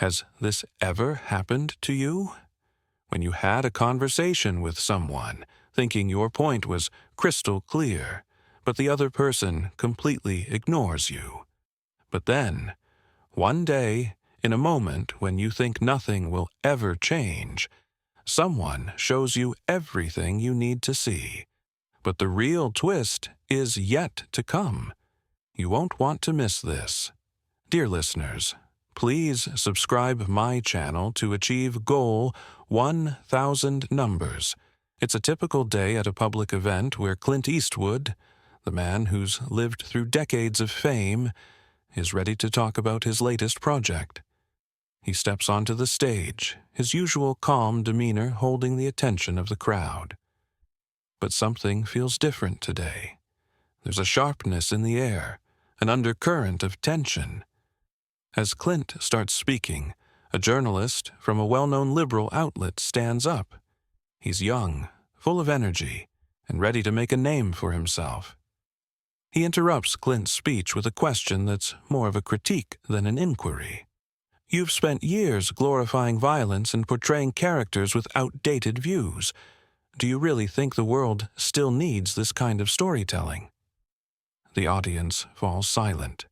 Has this ever happened to you? When you had a conversation with someone, thinking your point was crystal clear, but the other person completely ignores you. But then, one day, in a moment when you think nothing will ever change, someone shows you everything you need to see. But the real twist is yet to come. You won't want to miss this. Dear listeners, please subscribe my channel to achieve goal 1,000 numbers. It's a typical day at a public event where Clint Eastwood, the man who's lived through decades of fame, is ready to talk about his latest project. He steps onto the stage, his usual calm demeanor holding the attention of the crowd. But something feels different today. There's a sharpness in the air, an undercurrent of tension. As Clint starts speaking, a journalist from a well-known liberal outlet stands up. He's young, full of energy, and ready to make a name for himself. He interrupts Clint's speech with a question that's more of a critique than an inquiry. You've spent years glorifying violence and portraying characters with outdated views. Do you really think the world still needs this kind of storytelling? The audience falls silent.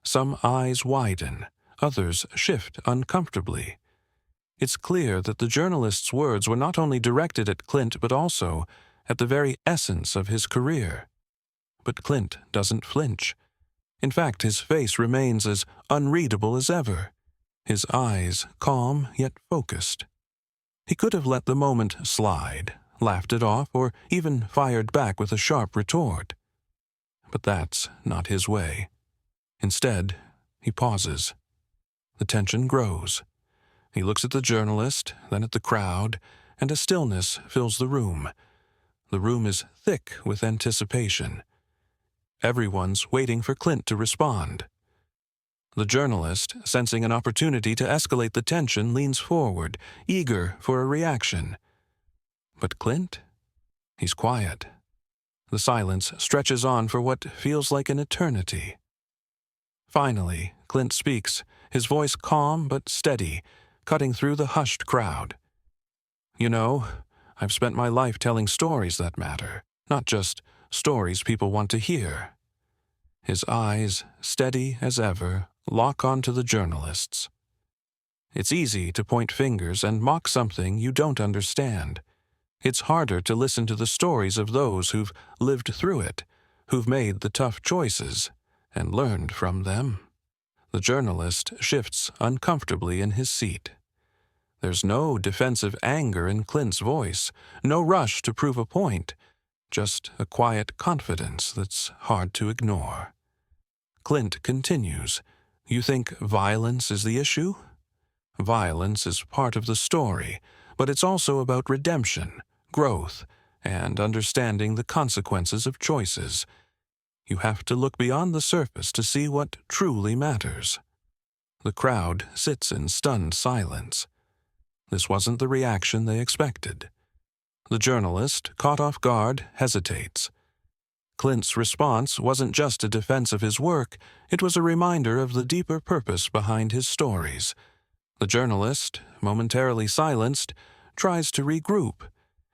Some eyes widen, others shift uncomfortably. It's clear that the journalist's words were not only directed at Clint but also at the very essence of his career. But Clint doesn't flinch. In fact, his face remains as unreadable as ever, his eyes calm yet focused. He could have let the moment slide, laughed it off, or even fired back with a sharp retort. But that's not his way. Instead, he pauses. The tension grows. He looks at the journalist, then at the crowd, and a stillness fills the room. The room is thick with anticipation. Everyone's waiting for Clint to respond. The journalist, sensing an opportunity to escalate the tension, leans forward, eager for a reaction. But Clint? He's quiet. The silence stretches on for what feels like an eternity. Finally, Clint speaks, his voice calm but steady, cutting through the hushed crowd. You know, I've spent my life telling stories that matter, not just stories people want to hear. His eyes, steady as ever, lock onto the journalist's. It's easy to point fingers and mock something you don't understand. It's harder to listen to the stories of those who've lived through it, who've made the tough choices, and learned from them. The journalist shifts uncomfortably in his seat. There's no defensive anger in Clint's voice, no rush to prove a point, just a quiet confidence that's hard to ignore. Clint continues, "You think violence is the issue? Violence is part of the story, but it's also about redemption, growth, and understanding the consequences of choices. You have to look beyond the surface to see what truly matters." The crowd sits in stunned silence. This wasn't the reaction they expected. The journalist, caught off guard, hesitates. Clint's response wasn't just a defense of his work, it was a reminder of the deeper purpose behind his stories. The journalist, momentarily silenced, tries to regroup.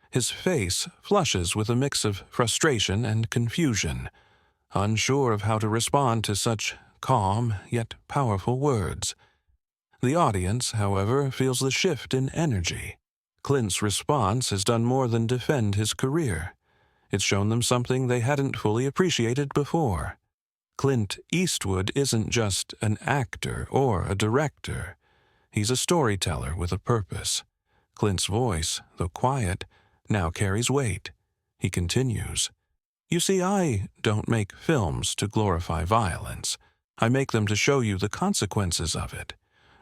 His face flushes with a mix of frustration and confusion, unsure of how to respond to such calm yet powerful words. The audience, however, feels the shift in energy. Clint's response has done more than defend his career. It's shown them something they hadn't fully appreciated before. Clint Eastwood isn't just an actor or a director. He's a storyteller with a purpose. Clint's voice, though quiet, now carries weight. He continues, "You see, I don't make films to glorify violence. I make them to show you the consequences of it,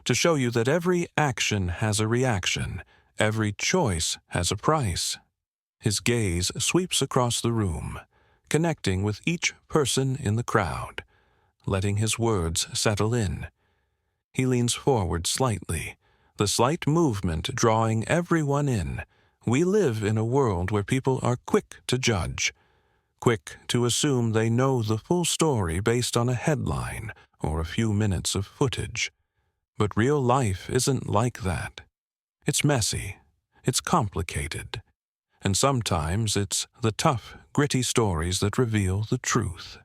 to show you that every action has a reaction, every choice has a price." His gaze sweeps across the room, connecting with each person in the crowd, letting his words settle in. He leans forward slightly, the slight movement drawing everyone in. We live in a world where people are quick to judge, quick to assume they know the full story based on a headline or a few minutes of footage. But real life isn't like that. It's messy, it's complicated, and sometimes it's the tough, gritty stories that reveal the truth.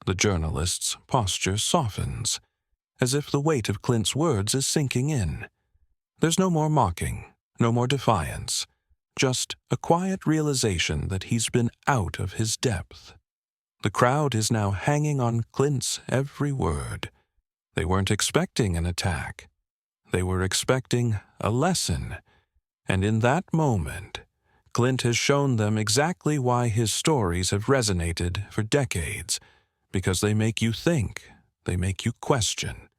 The journalist's posture softens, as if the weight of Clint's words is sinking in. There's no more mocking, no more defiance, just a quiet realization that he's been out of his depth. The crowd is now hanging on Clint's every word. They weren't expecting an attack. They were expecting a lesson. And in that moment, Clint has shown them exactly why his stories have resonated for decades, because they make you think, they make you question.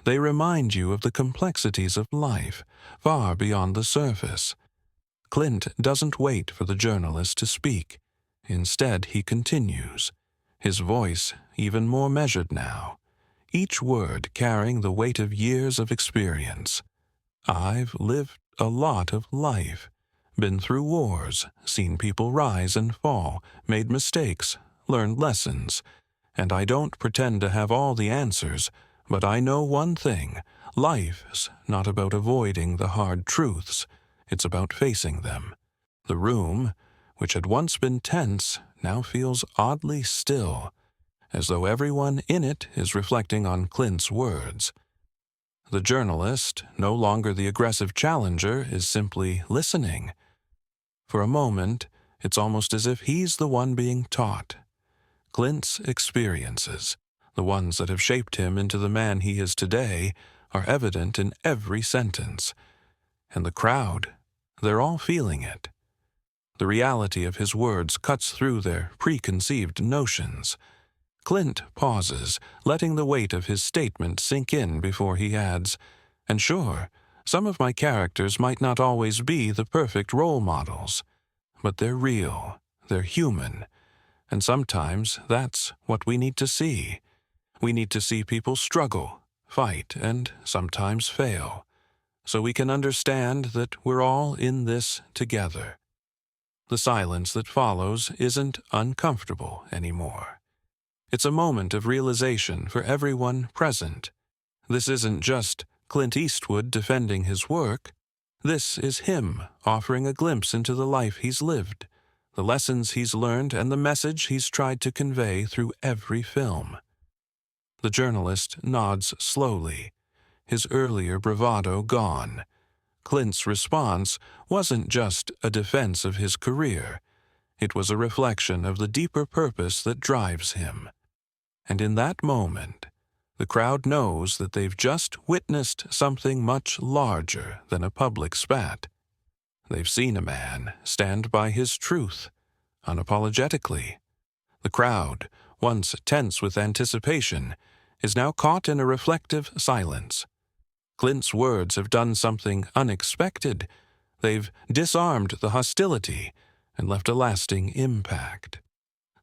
They remind you of the complexities of life, far beyond the surface. Clint doesn't wait for the journalist to speak. Instead, he continues, his voice even more measured now, each word carrying the weight of years of experience. I've lived a lot of life, been through wars, seen people rise and fall, made mistakes, learned lessons, and I don't pretend to have all the answers, but I know one thing: life's not about avoiding the hard truths, it's about facing them. The room, which had once been tense, now feels oddly still, as though everyone in it is reflecting on Clint's words. The journalist, no longer the aggressive challenger, is simply listening. For a moment, it's almost as if he's the one being taught. Clint's experiences, the ones that have shaped him into the man he is today, are evident in every sentence. And the crowd, they're all feeling it. The reality of his words cuts through their preconceived notions. Clint pauses, letting the weight of his statement sink in before he adds, "And sure, some of my characters might not always be the perfect role models, but they're real, they're human, and sometimes that's what we need to see. We need to see people struggle, fight, and sometimes fail, so we can understand that we're all in this together." The silence that follows isn't uncomfortable anymore. It's a moment of realization for everyone present. This isn't just Clint Eastwood defending his work. This is him offering a glimpse into the life he's lived, the lessons he's learned, and the message he's tried to convey through every film. The journalist nods slowly, his earlier bravado gone. Clint's response wasn't just a defense of his career. It was a reflection of the deeper purpose that drives him. And in that moment, the crowd knows that they've just witnessed something much larger than a public spat. They've seen a man stand by his truth, unapologetically. The crowd, once tense with anticipation, is now caught in a reflective silence. Clint's words have done something unexpected. They've disarmed the hostility and left a lasting impact.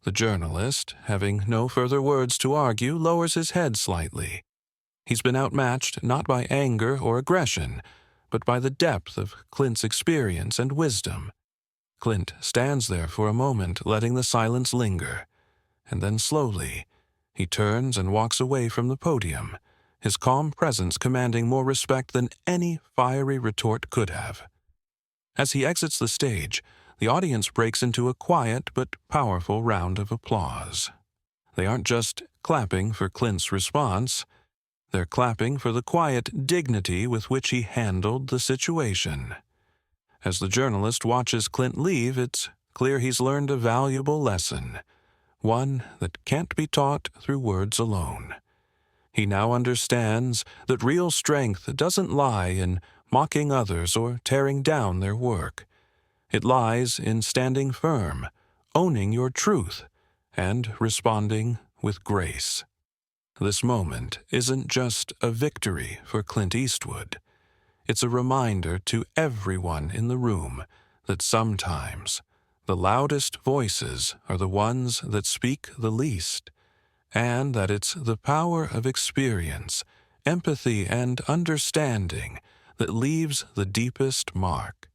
The journalist, having no further words to argue, lowers his head slightly. He's been outmatched not by anger or aggression, but by the depth of Clint's experience and wisdom. Clint stands there for a moment, letting the silence linger, and then slowly, he turns and walks away from the podium, his calm presence commanding more respect than any fiery retort could have. As he exits the stage, the audience breaks into a quiet but powerful round of applause. They aren't just clapping for Clint's response, they're clapping for the quiet dignity with which he handled the situation. As the journalist watches Clint leave, it's clear he's learned a valuable lesson, one that can't be taught through words alone. He now understands that real strength doesn't lie in mocking others or tearing down their work. It lies in standing firm, owning your truth, and responding with grace. This moment isn't just a victory for Clint Eastwood. It's a reminder to everyone in the room that sometimes the loudest voices are the ones that speak the least, and that it's the power of experience, empathy, and understanding that leaves the deepest mark.